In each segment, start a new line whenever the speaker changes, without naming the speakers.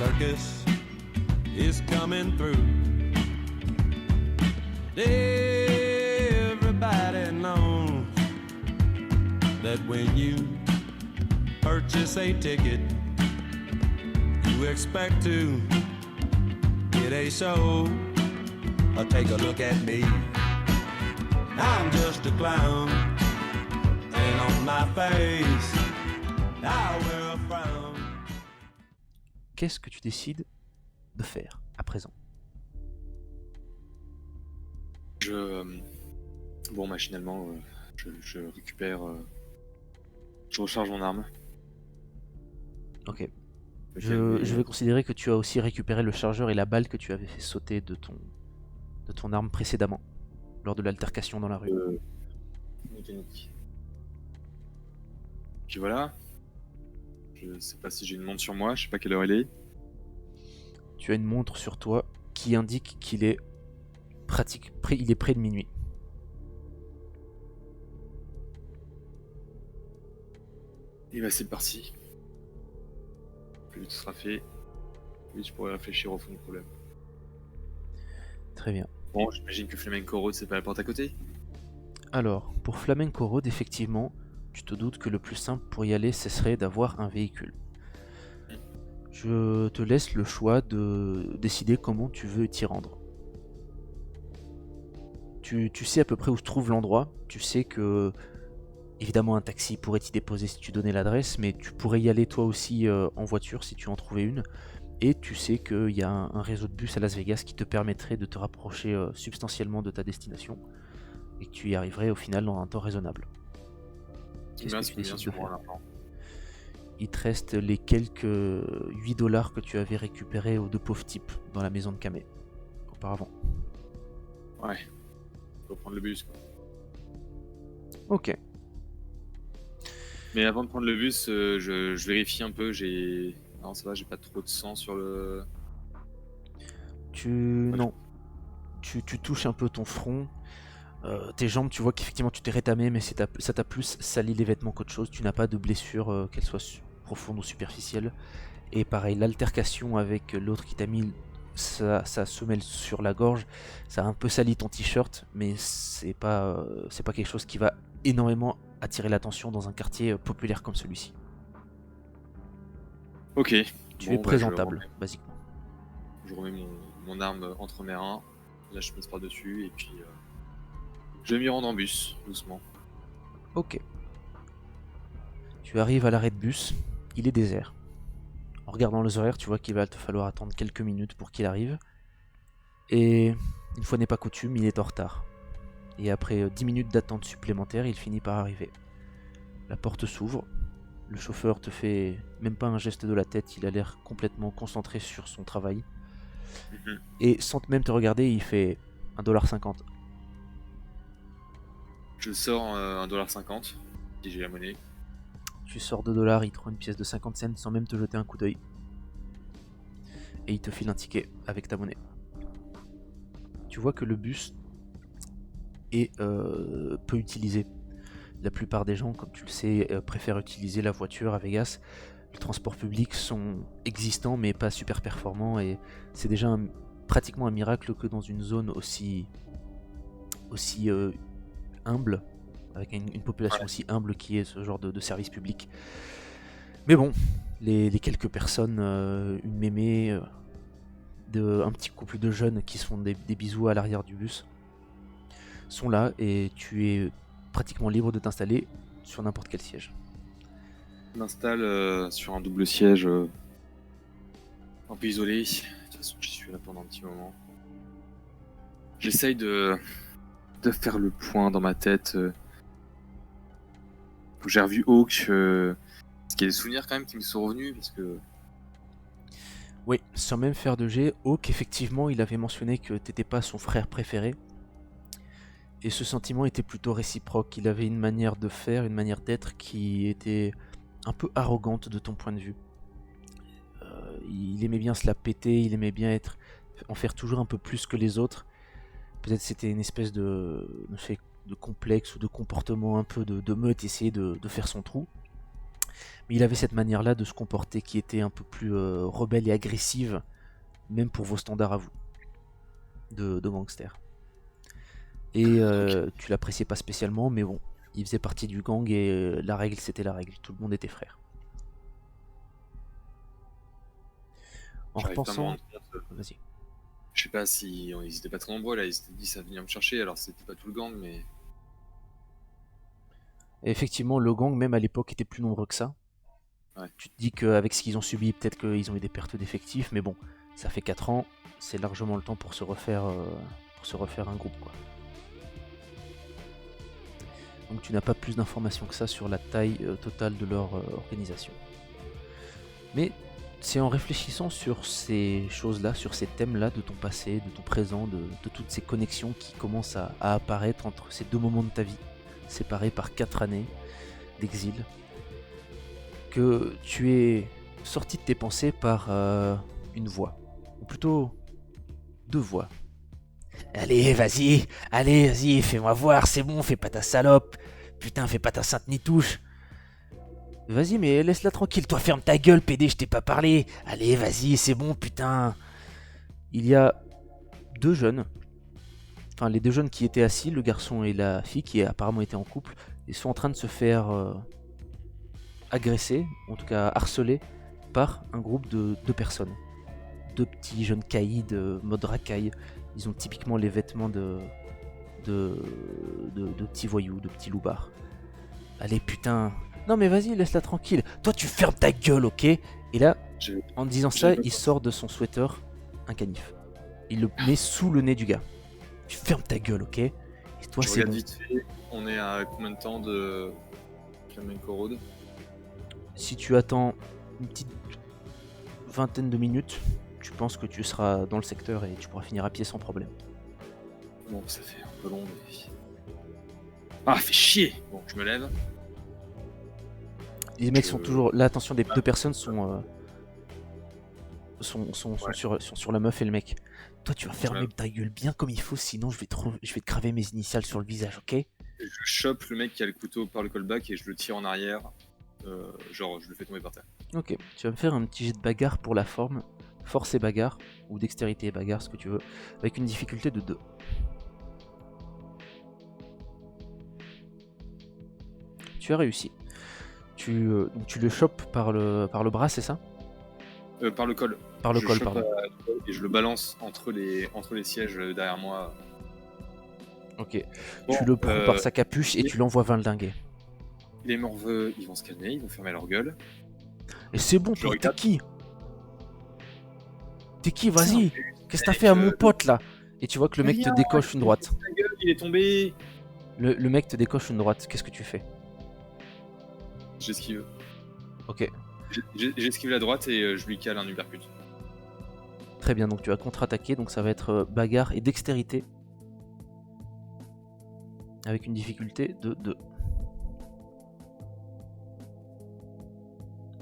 circus is coming through. Everybody knows that when you purchase a ticket, you expect to get a show. Take a look at me. I'm just a clown, and on my face I wear a frown.
Qu'est-ce que tu décides de faire à présent?
Bon, machinalement, je récupère... je recharge mon arme.
Ok.
Le
Je
calmer.
vais considérer que tu as aussi récupéré le chargeur et la balle que tu avais fait sauter de ton arme précédemment, lors de l'altercation dans la rue.
Mécanique. Puis voilà. Je sais pas si j'ai une montre sur moi, je sais pas quelle heure elle est.
Tu as une montre sur toi qui indique qu'il est il est près de minuit.
Et bah c'est parti. Plus vite ce sera fait, plus vite je pourrai réfléchir au fond du problème.
Très bien.
Bon, j'imagine que Flamenco Road c'est pas la porte à côté.
Alors, pour Flamenco Road, effectivement, tu te doutes que le plus simple pour y aller, ce serait d'avoir un véhicule. Je te laisse le choix de décider comment tu veux t'y rendre. Tu sais à peu près où se trouve l'endroit, tu sais que évidemment un taxi pourrait t'y déposer si tu donnais l'adresse, mais tu pourrais y aller toi aussi en voiture si tu en trouvais une, et tu sais qu'il y a un réseau de bus à Las Vegas qui te permettrait de te rapprocher substantiellement de ta destination, et que tu y arriverais au final dans un temps raisonnable. Qu'est-ce que tu décides de faire? Il te reste les quelques $8 que tu avais récupérés aux deux pauvres types dans la maison de Kamé auparavant.
Ouais. Faut prendre le bus quoi.
Ok.
Mais avant de prendre le bus, je vérifie un peu, j'ai... Non ça va, j'ai pas trop de sang sur le...
Non. Tu touches un peu ton front. Tes jambes, tu vois qu'effectivement tu t'es rétamé, mais ça t'a plus sali les vêtements qu'autre chose. Tu n'as pas de blessure, qu'elle soit profonde ou superficielle. Et pareil, l'altercation avec l'autre qui t'a mis sa semelle sur la gorge, ça a un peu sali ton t-shirt, mais c'est pas quelque chose qui va énormément attirer l'attention dans un quartier populaire comme celui-ci.
Ok.
Tu es présentable, basiquement.
Je remets mon arme entre mes reins, la chemise par-dessus, et puis je vais m'y rendre en bus, doucement.
Ok. Tu arrives à l'arrêt de bus, il est désert. En regardant les horaires, tu vois qu'il va te falloir attendre quelques minutes pour qu'il arrive. Et une fois n'est pas coutume, il est en retard. Et après 10 minutes d'attente supplémentaire, il finit par arriver. La porte s'ouvre. Le chauffeur te fait même pas un geste de la tête, il a l'air complètement concentré sur son travail. Et sans même te regarder, il fait $1,50.
Je sors $1,50 si j'ai la monnaie.
Tu sors $2, il te rend une pièce de 50 cents sans même te jeter un coup d'œil. Et il te file un ticket avec ta monnaie. Tu vois que le bus est peu utilisé. La plupart des gens, comme tu le sais, préfèrent utiliser la voiture à Vegas. Les transports publics sont existants mais pas super performants, et c'est déjà pratiquement un miracle que dans une zone aussi humble, avec une population aussi humble qui est ce genre de service public. Mais bon, les quelques personnes, une mémé, un petit couple de jeunes qui se font des bisous à l'arrière du bus, sont là, et tu es pratiquement libre de t'installer sur n'importe quel siège.
Je m'installe sur un double siège un peu isolé. De toute façon, j'y suis là pendant un petit moment. J'essaye de faire le point dans ma tête. J'ai revu Hawk. Est-ce qu'il y a des souvenirs quand même qui me sont revenus parce que...
Oui, sans même faire de jet, Hawk, effectivement, il avait mentionné que t'étais pas son frère préféré. Et ce sentiment était plutôt réciproque. Il avait une manière de faire, une manière d'être qui était un peu arrogante de ton point de vue. Il aimait bien se la péter, il aimait bien en faire toujours un peu plus que les autres. Peut-être c'était une espèce de complexe ou de comportement un peu de meute, essayer de faire son trou. Mais il avait cette manière-là de se comporter qui était un peu plus rebelle et agressive, même pour vos standards à vous, de gangster. Et tu l'appréciais pas spécialement, mais bon, il faisait partie du gang et la règle c'était la règle, tout le monde était frère. En
J'arrive pas à me
repensant...
rendre compte.
Vas-y.
Je sais pas si ils étaient pas très nombreux là, ils s'étaient dit ça venir me chercher, alors c'était pas tout le gang, mais
Et effectivement, le gang, même à l'époque, était plus nombreux que ça.
Ouais.
Tu te dis qu'avec ce qu'ils ont subi, peut-être qu'ils ont eu des pertes d'effectifs, mais bon, ça fait 4 ans, c'est largement le temps pour se refaire un groupe, quoi. Donc tu n'as pas plus d'informations que ça sur la taille totale de leur organisation. Mais c'est en réfléchissant sur ces choses-là, sur ces thèmes-là de ton passé, de ton présent, de toutes ces connexions qui commencent à apparaître entre ces deux moments de ta vie, séparés par 4 années d'exil, que tu es sorti de tes pensées par une voix, ou plutôt 2 voix. Allez, vas-y, fais-moi voir, c'est bon, fais pas ta salope. Putain, fais pas ta sainte nitouche. Vas-y, mais laisse-la tranquille, toi ferme ta gueule, PD, je t'ai pas parlé. Allez, vas-y, c'est bon, putain. Il y a 2 jeunes, enfin les 2 jeunes qui étaient assis, le garçon et la fille, qui apparemment étaient en couple, ils sont en train de se faire agresser, en tout cas harceler, par un groupe de 2 personnes. 2 petits jeunes caïds de mode racaille. Ils ont typiquement les vêtements de petits voyous, de petits loupards. Allez, putain. Non mais vas-y, laisse-la tranquille. Toi, tu fermes ta gueule, ok? Et là, en disant ça, il sort de son sweater un canif. Il le met sous le nez du gars. Tu fermes ta gueule, ok? Et toi,
je
c'est
regarde
bon.
vite fait, on est à combien de temps de Flamenco Road?
Si tu attends une petite vingtaine de minutes, tu penses que tu seras dans le secteur et tu pourras finir à pied sans problème.
Bon, ça fait un peu long, mais... Ah, fait chier! Bon, je me lève.
Les mecs sont toujours... L'attention des 2 personnes sont sur la meuf et le mec. Toi, tu vas fermer ta gueule bien comme il faut, sinon je vais te craver mes initiales sur le visage, ok?
Je chope le mec qui a le couteau par le callback et je le tire en arrière. Genre, je le fais tomber par terre.
Ok, tu vas me faire un petit jet de bagarre pour la forme. Force et bagarre, ou dextérité et bagarre, ce que tu veux, avec une difficulté de 2. Tu as réussi. Tu le chopes par le bras, c'est ça?
Par le col.
Par le
Je
col,
chope,
pardon.
Et je le balance entre les sièges derrière moi.
Ok.
Bon,
tu le prends par sa capuche et tu l'envoies valdinguer.
Les morveux, ils vont se calmer, ils vont fermer leur gueule.
Et c'est bon, toi, t'es
regarde.
qui? T'es qui? Vas-y. Qu'est-ce que t'as fait à mon pote là? Et tu vois que le mec te décoche une droite.
Ta gueule, il est tombé.
Le mec te décoche une droite. Qu'est-ce que tu fais?
J'esquive.
Ok.
J'esquive la droite et je lui cale un uppercut.
Très bien, donc tu vas contre-attaquer. Donc ça va être bagarre et dextérité. Avec une difficulté de 2.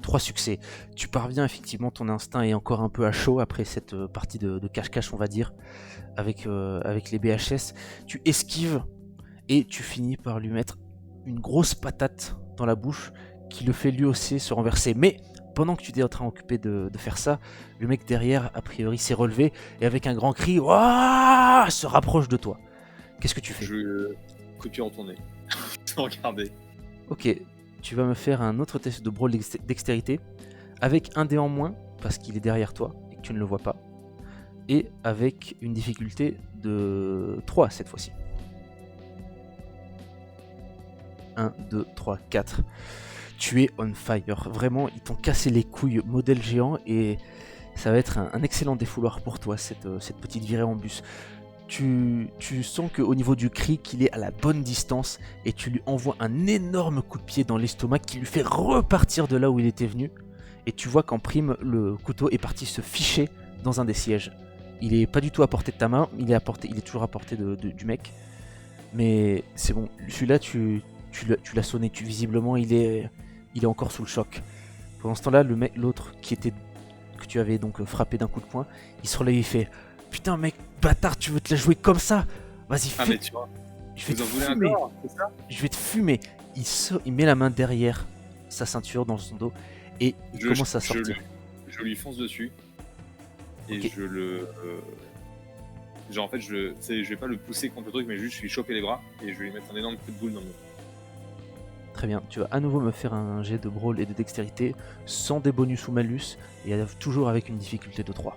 3 succès. Tu parviens effectivement, ton instinct est encore un peu à chaud après cette partie de cache-cache, on va dire, avec les BHS. Tu esquives et tu finis par lui mettre une grosse patate dans la bouche qui le fait lui aussi se renverser. Mais pendant que tu étais en train occupé de faire ça, le mec derrière, a priori, s'est relevé et avec un grand cri, Ouah se rapproche de toi. Qu'est-ce que tu fais?
Je coup de pied retourné. Sans regarder.
Ok, tu vas me faire un autre test de brawl dextérité avec un dé en moins parce qu'il est derrière toi et que tu ne le vois pas, et avec une difficulté de 3 cette fois-ci. 1, 2, 3, 4. Tu es on fire. Vraiment, ils t'ont cassé les couilles modèle géant et ça va être un excellent défouloir pour toi, cette petite virée en bus. Tu sens qu'au niveau du cri, qu'il est à la bonne distance et tu lui envoies un énorme coup de pied dans l'estomac qui lui fait repartir de là où il était venu. Et tu vois qu'en prime, le couteau est parti se ficher dans un des sièges. Il est pas du tout à portée de ta main, il est toujours à portée du mec. Mais c'est bon, celui-là, tu l'as sonné, visiblement, il est encore sous le choc. Pendant ce temps-là, l'autre que tu avais donc frappé d'un coup de poing, il se relève et il fait « Putain mec, bâtard, tu veux te la jouer comme ça? Vas-y, fais...
mais tu vois,
je vais te
vous en voulez
fumer.
encore, c'est ça?
Je vais te fumer. » Il met la main derrière sa ceinture dans son dos et il
Je-
commence à
je
sortir.
Je lui fonce dessus et
Ok.
je le. Genre en fait, je vais pas le pousser contre le truc, mais juste je lui choper les bras et je vais lui mettre un énorme coup de boule dans le dos.
Très bien, tu vas à nouveau me faire un jet de brawl et de dextérité sans des bonus ou malus et toujours avec une difficulté de 3.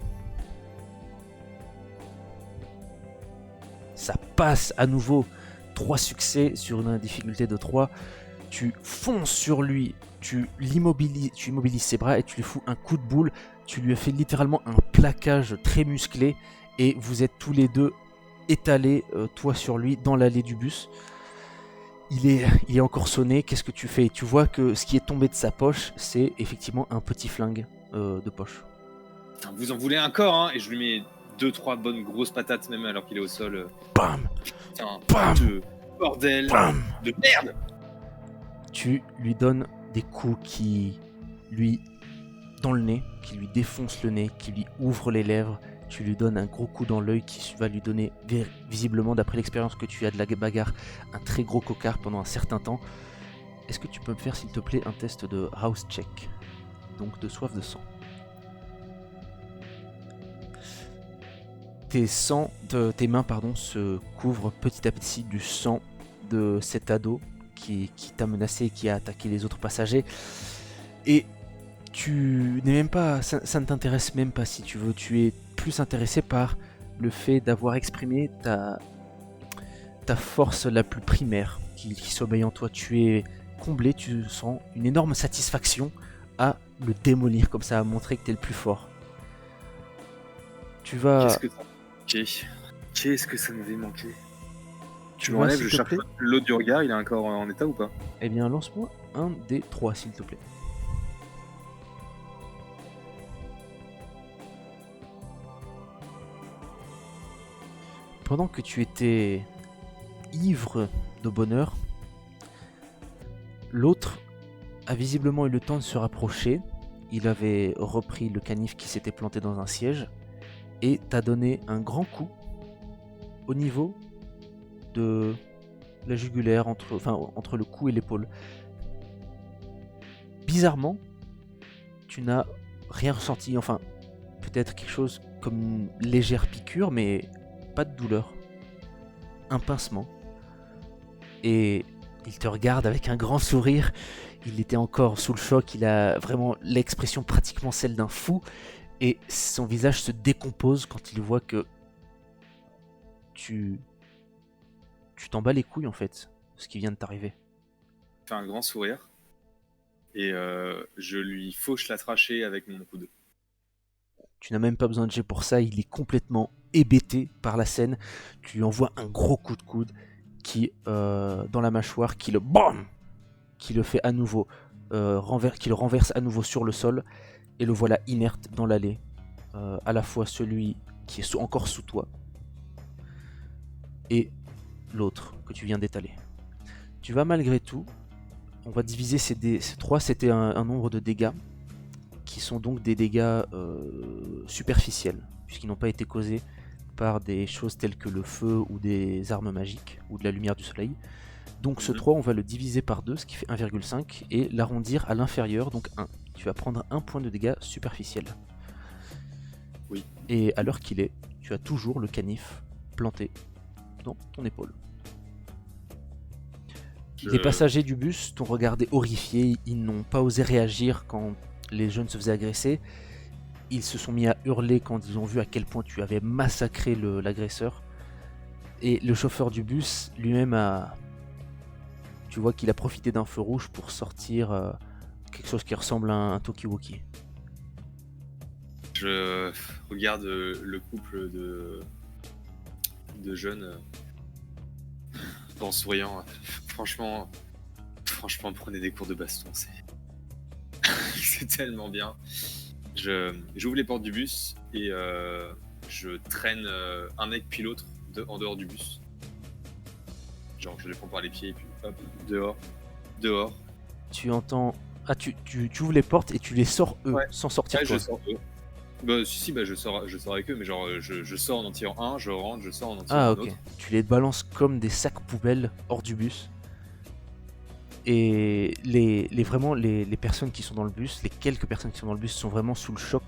Ça passe à nouveau, 3 succès sur une difficulté de 3. Tu fonces sur lui, tu immobilises ses bras et tu lui fous un coup de boule. Tu lui as fait littéralement un plaquage très musclé et vous êtes tous les deux étalés, toi sur lui, dans l'allée du bus. Il est encore sonné, qu'est-ce que tu fais? Tu vois que ce qui est tombé de sa poche, c'est effectivement un petit flingue de poche.
Putain, vous en voulez un corps, hein? Et je lui mets 2-3 bonnes grosses patates, même alors qu'il est au sol.
Bam!
Putain,
Bam!
de bordel
Bam!
de merde!
Tu lui donnes des coups qui lui dans le nez, qui lui défoncent le nez, qui lui ouvrent les lèvres. Tu lui donnes un gros coup dans l'œil qui va lui donner, visiblement d'après l'expérience que tu as de la bagarre, un très gros cocard pendant un certain temps. Est-ce que tu peux me faire s'il te plaît un test de house check, donc de soif de sang? Tes mains se couvrent petit à petit du sang de cet ado qui t'a menacé et qui a attaqué les autres passagers. Et tu n'es même pas, ça ne t'intéresse même pas si tu veux, tu es plus intéressé par le fait d'avoir exprimé ta force la plus primaire qui sommeille en toi. Tu es comblé, tu sens une énorme satisfaction à le démolir comme ça, à montrer que tu es le plus fort. Tu vas...
Qu'est-ce que ça m'avait manqué? Tu
vas,
m'enlèves,
s'il
je
te
cherche
plaît
l'autre du regard, il est encore en état ou pas?
Eh bien, lance-moi un des 3, s'il te plaît. Pendant que tu étais ivre de bonheur, l'autre a visiblement eu le temps de se rapprocher. Il avait repris le canif qui s'était planté dans un siège et t'a donné un grand coup au niveau de la jugulaire, entre le cou et l'épaule. Bizarrement, tu n'as rien ressenti, enfin peut-être quelque chose comme une légère piqûre, mais pas de douleur. Un pincement. Et il te regarde avec un grand sourire. Il était encore sous le choc, il a vraiment l'expression pratiquement celle d'un fou. Et son visage se décompose quand il voit que tu t'en bats les couilles en fait, ce qui vient de t'arriver.
Je fais un grand sourire et je lui fauche la trachée avec mon coude.
Tu n'as même pas besoin de jet pour ça, il est complètement hébété par la scène. Tu lui envoies un gros coup de coude qui, dans la mâchoire, qui le fait à nouveau, qui le renverse à nouveau sur le sol, et le voilà inerte dans l'allée. À la fois celui qui est encore sous toi, et l'autre que tu viens d'étaler. Tu vas malgré tout, on va diviser ces 3, c'était un nombre de dégâts, qui sont donc des dégâts superficiels, puisqu'ils n'ont pas été causés par des choses telles que le feu ou des armes magiques, ou de la lumière du soleil. Donc ce 3, on va le diviser par 2, ce qui fait 1,5, et l'arrondir à l'inférieur, donc 1. Tu vas prendre 1 point de dégâts superficiels.
Oui.
Et à l'heure qu'il est, tu as toujours le planté dans ton épaule. Les passagers du bus t'ont regardé horrifié, ils n'ont pas osé réagir quand les jeunes se faisaient agresser. Ils se sont mis à hurler quand ils ont vu à quel point tu avais massacré l'agresseur. Et le chauffeur du bus lui-même tu vois qu'il a profité d'un feu rouge pour sortir quelque chose qui ressemble à un talkie-walkie.
Je regarde le couple de jeunes en souriant. Franchement, prenez des cours de baston, c'est tellement bien. J'ouvre les portes du bus et je traîne un mec puis l'autre en dehors du bus. Genre je les prends par les pieds et puis hop, dehors.
Tu entends... Ah, tu ouvres les portes et tu les sors eux,
Ouais.
sans sortir
Ouais,
toi.
je sors eux. Bah si, je sors avec eux, mais genre je sors en en tirant un, je rentre, je sors en en tirant
Ah
un
ok,
autre.
tu les balances comme des sacs poubelles hors du bus. Et vraiment, les personnes qui sont dans le bus, les quelques personnes qui sont dans le bus sont vraiment sous le choc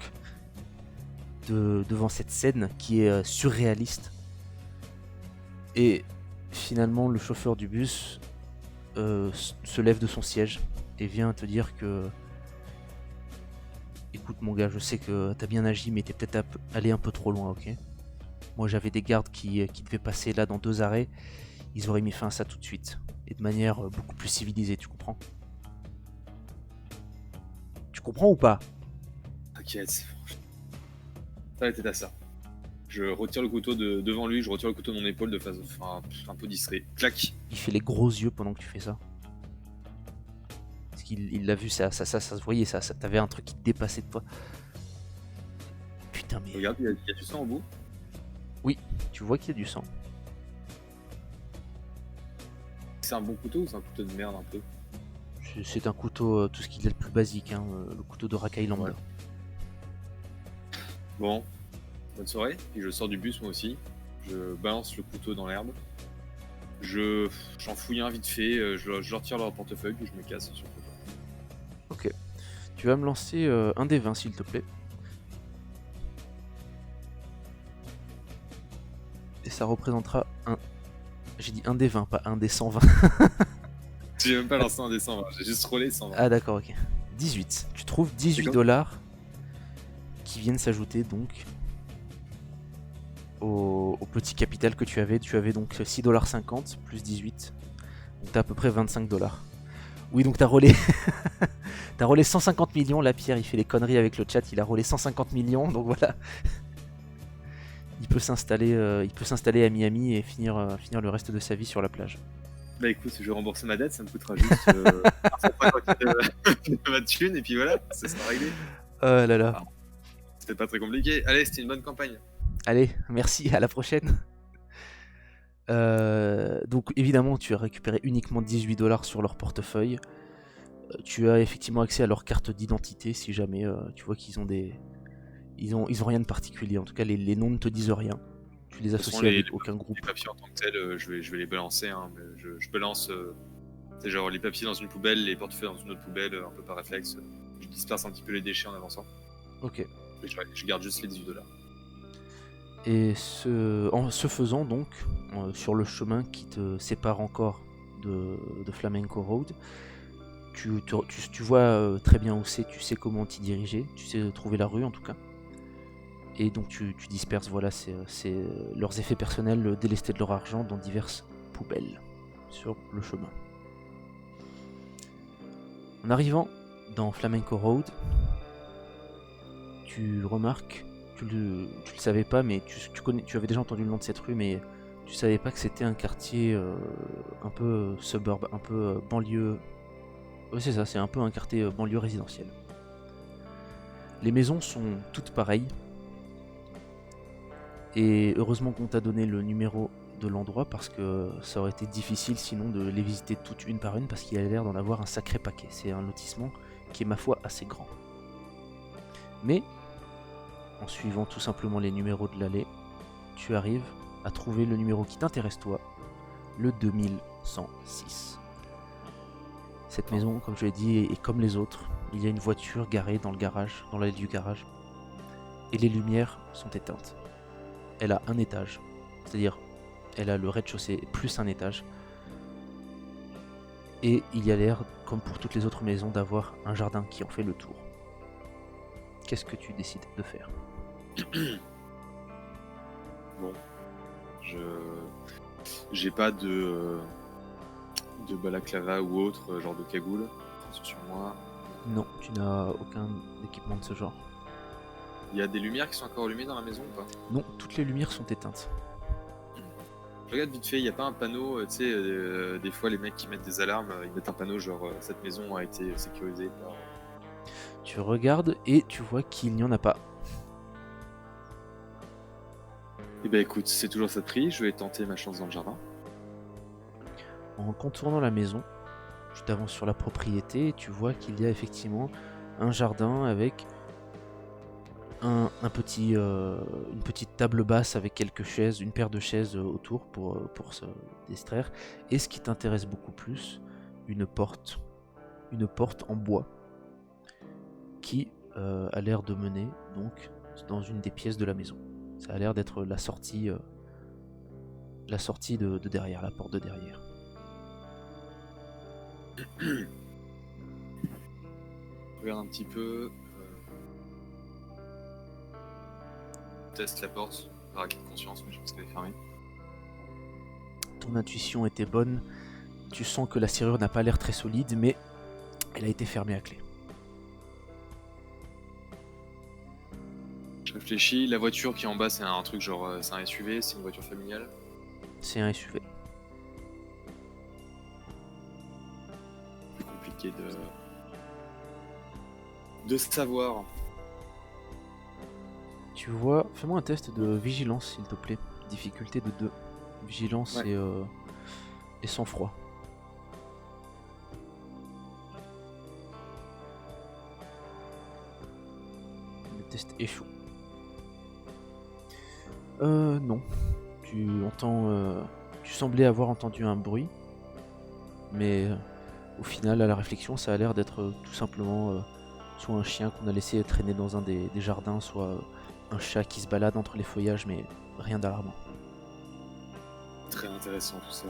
devant cette scène qui est surréaliste. Et finalement, le chauffeur du bus se lève de son siège et vient te dire que écoute mon gars, je sais que t'as bien agi, mais t'es peut-être allé un peu trop loin, ok? Moi j'avais des gardes qui devaient passer là dans 2 arrêts, ils auraient mis fin à ça tout de suite. Et de manière beaucoup plus civilisée, tu comprends? Tu comprends ou pas?
T'inquiète. Ça va être à ça. Je retire le couteau devant lui, je retire le couteau de mon épaule de façon un peu distrait. Clac.
Il fait les gros yeux pendant que tu fais ça. Parce qu'il l'a vu, ça se voyait, ça t'avais un truc qui te dépassait de toi. Putain mais...
Regarde, il y a du sang au bout.
Tu vois qu'il y a du sang.
C'est un bon couteau ou c'est un couteau de merde un peu?
C'est un couteau, tout ce qu'il y a de plus basique, hein, le couteau de racaille lambda.
Ouais. Bon, bonne soirée. Puis je sors du bus moi aussi. Je balance le couteau dans l'herbe. J'en fouille un vite fait, je retire leur portefeuille puis je me casse sur le couteau.
Ok. Tu vas me lancer un des 20 s'il te plaît. Et ça représentera un... J'ai dit un des 20, pas un des 120.
J'ai même pas lancé un des 120, j'ai juste roulé 120.
Ah d'accord, ok. 18. Tu trouves 18 dollars qui viennent s'ajouter donc au petit capital que tu avais. Tu avais donc 6,50$ plus 18. Donc t'as à peu près 25 dollars. Oui, donc t'as roulé... t'as roulé 150 millions. Là, Pierre, il fait les conneries avec le chat. Il a roulé 150 millions, donc voilà. Il peut s'installer à Miami et finir le reste de sa vie sur la plage.
Bah écoute, je vais rembourser ma dette, ça me coûtera juste 150 de ma thune et puis voilà, ça sera réglé.
Oh là là.
C'était pas très compliqué. Allez, c'était une bonne campagne.
Allez, merci, à la prochaine. Donc évidemment, tu as récupéré uniquement 18 dollars sur leur portefeuille. Tu as effectivement accès à leur carte d'identité si jamais tu vois qu'ils ont des... Ils ont rien de particulier, en tout cas les noms ne te disent rien. Tu les associes avec aucun groupe.
Les papiers en tant que tels, je vais les balancer. Hein, mais je balance c'est genre les papiers dans une poubelle, les portefeuilles dans une autre poubelle, un peu par réflexe. Je disperse un petit peu les déchets en avançant.
Ok.
Et je garde juste les 18 dollars.
Et en ce faisant donc, sur le chemin qui te sépare encore de Flamenco Road, tu vois très bien où c'est, tu sais comment t'y diriger, tu sais trouver la rue en tout cas. Et donc tu disperses voilà, leurs effets personnels délestés de leur argent dans diverses poubelles sur le chemin. En arrivant dans Flamenco Road, tu remarques, tu le savais pas, mais tu avais déjà entendu le nom de cette rue, mais tu savais pas que c'était un quartier un peu suburb, un peu banlieue. Ouais, c'est ça, c'est un peu un quartier banlieue résidentielle. Les maisons sont toutes pareilles. Et heureusement qu'on t'a donné le numéro de l'endroit parce que ça aurait été difficile sinon de les visiter toutes une par une parce qu'il y a l'air d'en avoir un sacré paquet. C'est un lotissement qui est ma foi assez grand. Mais en suivant tout simplement les numéros de l'allée, tu arrives à trouver le numéro qui t'intéresse toi, le 2106. Cette maison, comme je l'ai dit, est comme les autres. Il y a une voiture garée dans le garage, dans l'allée du garage. Et les lumières sont éteintes. Elle a un étage, c'est-à-dire elle a le rez-de-chaussée plus un étage. Et il y a l'air, comme pour toutes les autres maisons, d'avoir un jardin qui en fait le tour. Qu'est-ce que tu décides de faire?
Bon, j'ai pas de balaclava ou autre genre de cagoule sur moi.
Non, tu n'as aucun équipement de ce genre.
Il y a des lumières qui sont encore allumées dans la maison ou pas?
Non, toutes les lumières sont éteintes.
Je regarde vite fait, il n'y a pas un panneau, tu sais, des fois les mecs qui mettent des alarmes, ils mettent un panneau genre cette maison a été sécurisée par...
Tu regardes et tu vois qu'il n'y en a pas.
Eh ben écoute, c'est toujours ça de prix, je vais tenter ma chance dans le jardin.
En contournant la maison, tu t'avances sur la propriété et tu vois qu'il y a effectivement un jardin avec une petite table basse avec quelques chaises, une paire de chaises autour pour se distraire. Et ce qui t'intéresse beaucoup plus, une porte en bois qui a l'air de mener donc dans une des pièces de la maison. Ça a l'air d'être la sortie de derrière, la porte de derrière.
Regarde un petit peu. Teste la porte par acquis de conscience, mais je pense qu'elle est fermée.
Ton intuition était bonne. Tu sens que la serrure n'a pas l'air très solide, mais elle a été fermée à clé.
Je réfléchis. La voiture qui est en bas, c'est un truc genre. C'est un SUV, c'est une voiture familiale.
C'est un SUV.
C'est compliqué de savoir.
Tu vois, fais-moi un test de vigilance, s'il te plaît. Difficulté de 2. Vigilance
Ouais.
et sang-froid. Le test échoue. Non. Tu entends... tu semblais avoir entendu un bruit. Mais au final, à la réflexion, ça a l'air d'être tout simplement soit un chien qu'on a laissé traîner dans un des jardins, soit un chat qui se balade entre les feuillages, mais rien d'alarmant.
Très intéressant tout ça.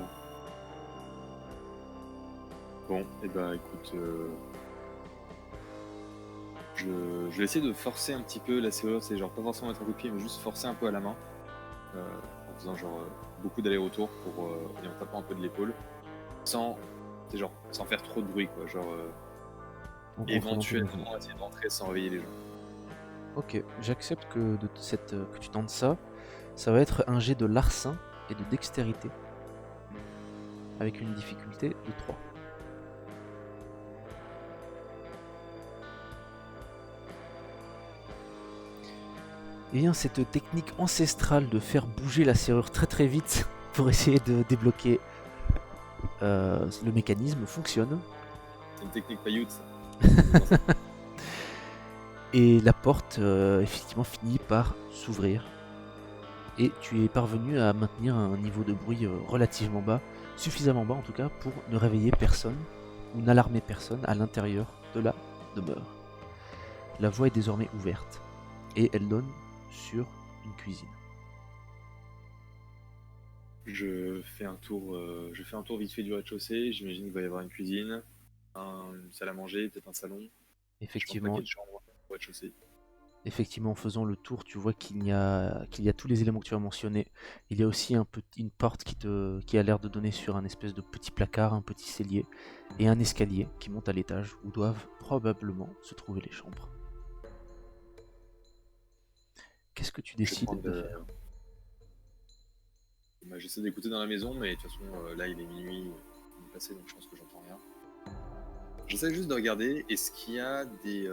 Bon, et bah écoute, je vais essayer de forcer un petit peu la serrure, c'est genre pas forcément mettre un coup de pied, mais juste forcer un peu à la main, en faisant genre beaucoup d'allers-retours et en tapant un peu de l'épaule, sans faire trop de bruit quoi, genre
En contrôlant ton mouvement.
éventuellement essayer d'entrer sans réveiller les gens.
Ok, j'accepte que que tu tentes ça. Ça va être un jet de larcin et de dextérité. Avec une difficulté de 3. Et bien, cette technique ancestrale de faire bouger la serrure très très vite pour essayer de débloquer le mécanisme fonctionne.
C'est une technique pailloute ça.
Et la porte effectivement finit par s'ouvrir. Et tu es parvenu à maintenir un niveau de bruit relativement bas, suffisamment bas en tout cas, pour ne réveiller personne ou n'alarmer personne à l'intérieur de la demeure. La voie est désormais ouverte et elle donne sur une cuisine.
Je fais un tour vite fait du rez-de-chaussée, j'imagine qu'il va y avoir une cuisine, une salle à manger, peut-être un salon.
Effectivement,
Je pense pas qu'il y ait de chambre au rez-de-chaussée.
en faisant le tour, tu vois qu'il y a tous les éléments que tu as mentionnés. Il y a aussi une porte qui a l'air de donner sur un espèce de petit placard, un petit cellier, et un escalier qui monte à l'étage où doivent probablement se trouver les chambres. Qu'est-ce que tu décides de faire?
Bah, j'essaie d'écouter dans la maison, mais de toute façon, là il est minuit, il est passé, donc je pense que j'entends rien. J'essaie juste de regarder, est-ce qu'il y a des...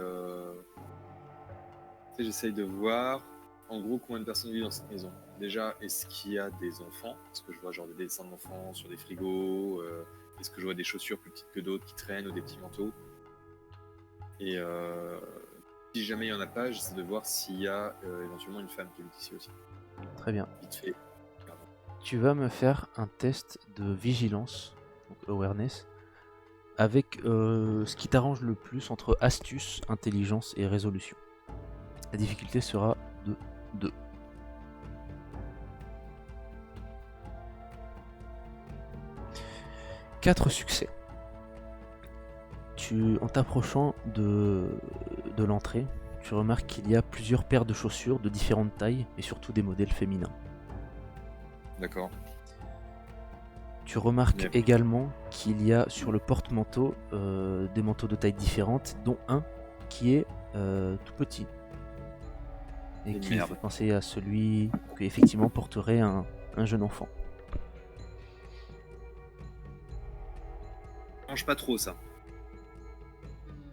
Tu sais, j'essaye de voir, en gros, combien de personnes vivent dans cette maison. Déjà, est-ce qu'il y a des enfants? Est-ce que je vois genre des dessins d'enfants sur des frigos? Est-ce que je vois des chaussures plus petites que d'autres qui traînent ou des petits manteaux? Et si jamais il n'y en a pas, j'essaie de voir s'il y a éventuellement une femme qui habite ici aussi.
Très bien.
Vite fait.
Tu vas me faire un test de vigilance, donc awareness, avec ce qui t'arrange le plus entre astuce, intelligence et résolution. La difficulté sera de 2. Quatre succès. En t'approchant de l'entrée, tu remarques qu'il y a plusieurs paires de chaussures de différentes tailles et surtout des modèles féminins.
D'accord.
Tu remarques
Yep.
également qu'il y a sur le porte-manteau des manteaux de tailles différentes, dont un qui est tout petit. Et
Et
qui
merde.
fait penser à celui que effectivement porterait un jeune enfant.
Ça mange pas trop ça.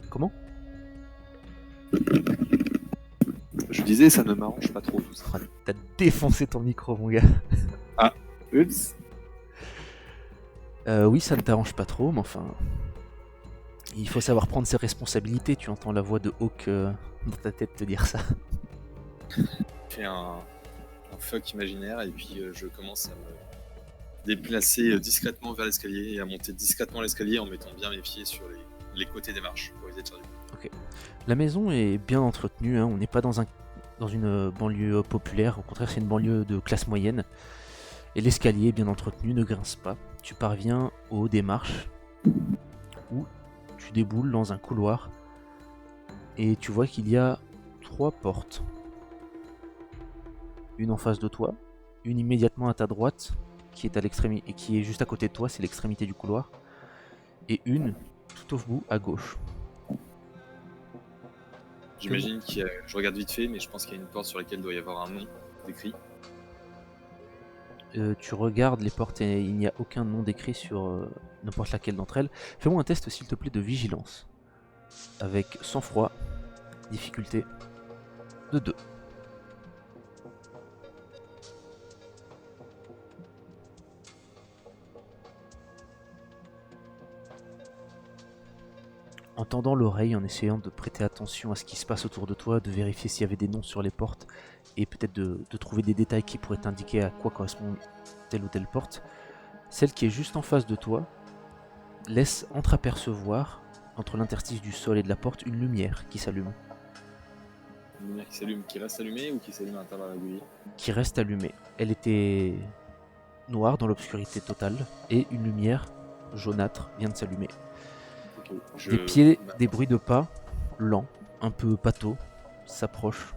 Comment?
Je disais, ça ne m'arrange pas trop tout ça.
Ah, t'as défoncé ton micro, mon gars.
Oups.
Oui, ça ne t'arrange pas trop, mais enfin... Il faut savoir prendre ses responsabilités, tu entends la voix de Hawk dans ta tête te dire ça.
Je fais un fuck imaginaire et puis je commence déplacer discrètement vers l'escalier et à monter discrètement l'escalier en mettant bien mes pieds sur les côtés des marches pour éviter de faire du bruit.
La maison est bien entretenue, hein, on n'est pas dans une banlieue populaire, au contraire c'est une banlieue de classe moyenne. Et l'escalier bien entretenu ne grince pas. Tu parviens au haut des marches où tu déboules dans un couloir et tu vois qu'il y a 3 portes. Une en face de toi, une immédiatement à ta droite qui est à l'extrémité et qui est juste à côté de toi, c'est l'extrémité du couloir, et une tout au bout à gauche.
J'imagine qu'il y a... Je regarde vite fait, mais je pense qu'il y a une porte sur laquelle doit y avoir un nom décrit.
Tu regardes les portes et il n'y a aucun nom décrit sur n'importe laquelle d'entre elles. Fais-moi un test s'il te plaît de vigilance. Avec sang-froid, difficulté de 2. En tendant l'oreille, en essayant de prêter attention à ce qui se passe autour de toi, de vérifier s'il y avait des noms sur les portes, et peut-être de trouver des détails qui pourraient t'indiquer à quoi correspond telle ou telle porte, celle qui est juste en face de toi laisse entreapercevoir, entre l'interstice du sol et de la porte, une lumière qui s'allume.
Une lumière qui s'allume, qui reste allumée ou qui s'allume à intervalles réguliers?
Qui reste allumée. Elle était noire dans l'obscurité totale, et une lumière jaunâtre vient de s'allumer.
Okay,
Des pieds, des bruits de pas, lents, un peu pâteaux, s'approchent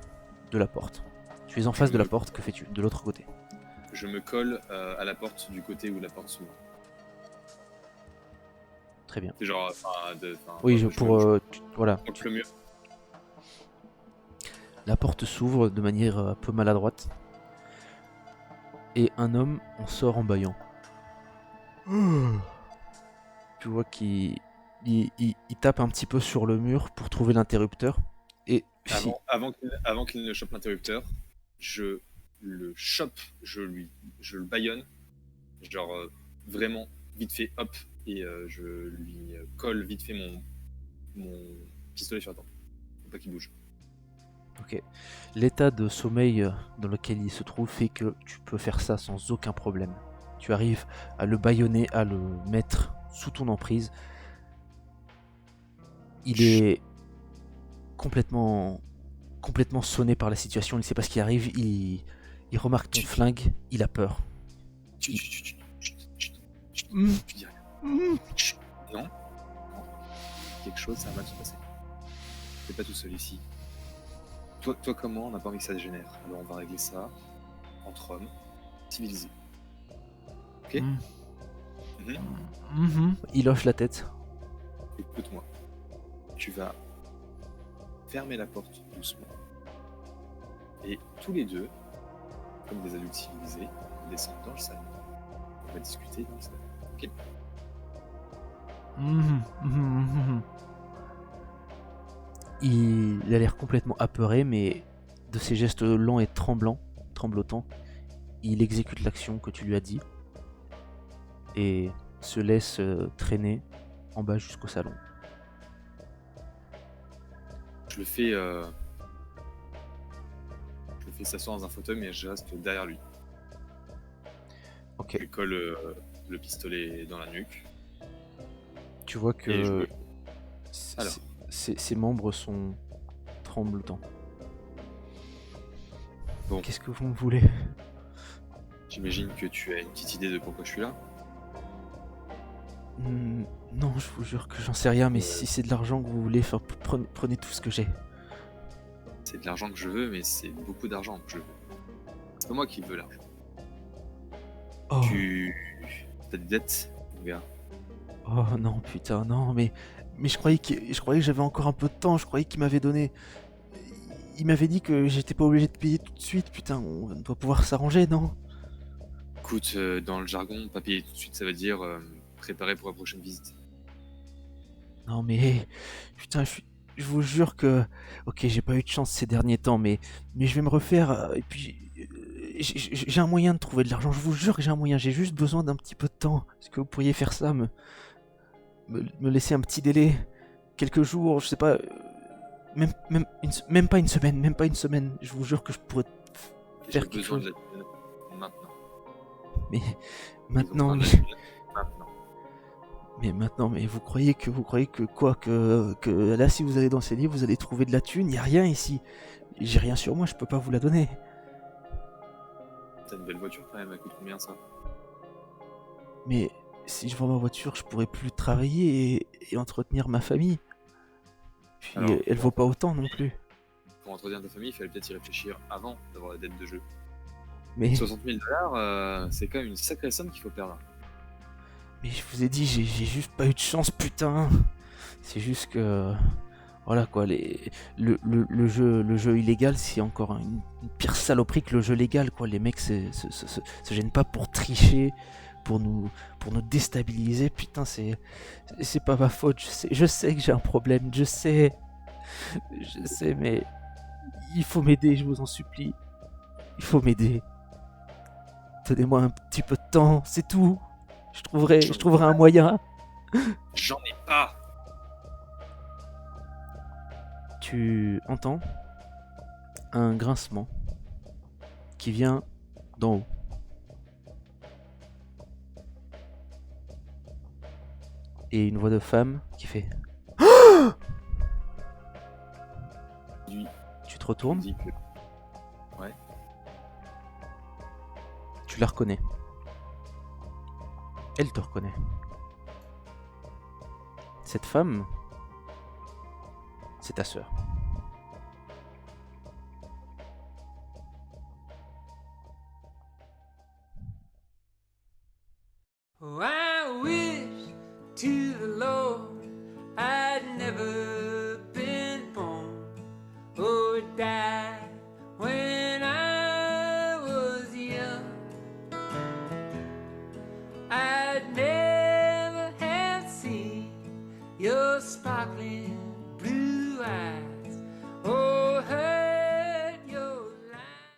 de la porte. Tu es en face de la porte, que fais-tu de l'autre côté?
Je me colle à la porte du côté où la porte s'ouvre.
Très bien.
C'est genre,
oui, voilà.
Contre le mur.
La porte s'ouvre de manière un peu maladroite. Et un homme en sort en bâillant. Tu vois qu'il tape un petit peu sur le mur pour trouver l'interrupteur. Et
avant qu'il ne chope l'interrupteur, je le chope, je le bâillonne, genre vraiment vite fait, hop, et je lui colle vite fait mon pistolet sur la tempe. Faut pas qu'il bouge.
Ok. L'état de sommeil dans lequel il se trouve fait que tu peux faire ça sans aucun problème. Tu arrives à le bâillonner, à le mettre sous ton emprise. Il est complètement sonné par la situation, il ne sait pas ce qui arrive, il remarque ton flingue, il a peur.
Tu dis rien. Non. Quelque chose, ça va mal se passer. T'es pas tout seul ici. Toi comme moi, on n'a pas envie que ça dégénère. Alors on va régler ça entre hommes, civilisés. Ok.
Il hoche la tête.
Écoute-moi. Tu vas fermer la porte doucement. Et tous les deux, comme des adultes civilisés, descendent dans le salon. On va discuter dans le salon. Ok.
Il a l'air complètement apeuré, mais de ses gestes lents et tremblotants, il exécute l'action que tu lui as dit et se laisse traîner en bas jusqu'au salon.
Je le fais s'asseoir dans un fauteuil, mais je reste derrière lui.
Ok.
Je lui colle le pistolet dans la nuque.
Tu vois que
Alors.
ses membres sont tremblotants.
Bon.
Qu'est-ce que vous me voulez?
J'imagine que tu as une petite idée de pourquoi je suis là.
Non, je vous jure que j'en sais rien, mais si c'est de l'argent que vous voulez, prenez tout ce que j'ai.
C'est de l'argent que je veux, mais c'est beaucoup d'argent que je veux. C'est pas moi qui veux l'argent.
Oh.
T'as des dettes, mon gars?
Oh non, putain, non, mais je croyais que j'avais encore un peu de temps, je croyais qu'il m'avait donné... Il m'avait dit que j'étais pas obligé de payer tout de suite, putain, on doit pouvoir s'arranger, non?
Écoute, dans le jargon, pas payer tout de suite, ça veut dire préparer pour la prochaine visite.
Non mais, putain, je vous jure que... Ok, j'ai pas eu de chance ces derniers temps, mais je vais me refaire, et puis... J'ai un moyen de trouver de l'argent, je vous jure que j'ai un moyen, j'ai juste besoin d'un petit peu de temps. Est-ce que vous pourriez faire ça, me laisser un petit délai, quelques jours, je sais pas, même pas une semaine, je vous jure que je pourrais faire quelque chose.
J'ai besoin de l'aide maintenant.
Mais
Ils ont
maintenant,
pas
mais,
d'annulation maintenant.
mais maintenant, mais vous croyez que quoi, que là, si vous allez dans ces livres, vous allez trouver de la thune? Y a rien ici. J'ai rien sur moi, je peux pas vous la donner.
T'as une belle voiture quand même, elle coûte combien ça?
Mais si je vends ma voiture, je pourrais plus travailler et entretenir ma famille. Puis
Alors,
elle vaut pas autant non plus.
Pour entretenir ta famille, il fallait peut-être y réfléchir avant d'avoir la dette de jeu.
Mais,
60 000 $, c'est quand même une sacrée somme qu'il faut perdre.
mais je vous ai dit, j'ai juste pas eu de chance, putain. C'est juste que. Voilà quoi, le jeu illégal, c'est encore une pire saloperie que le jeu légal, quoi. Les mecs se gênent pas pour tricher, pour nous déstabiliser. Putain, c'est pas ma faute. Je sais que j'ai un problème, je sais, mais il faut m'aider, je vous en supplie. Il faut m'aider. Donnez-moi un petit peu de temps, c'est tout. Je trouverai un moyen.
J'en ai pas.
Tu entends un grincement qui vient d'en haut. Et une voix de femme qui fait
Lui,
Tu te retournes,
dit que
tu la reconnais. Elle te reconnaît. Cette femme, c'est ta sœur.
Oh, I wish to the Lord I'd never been born or died when I was young. I'd never have seen your sparkling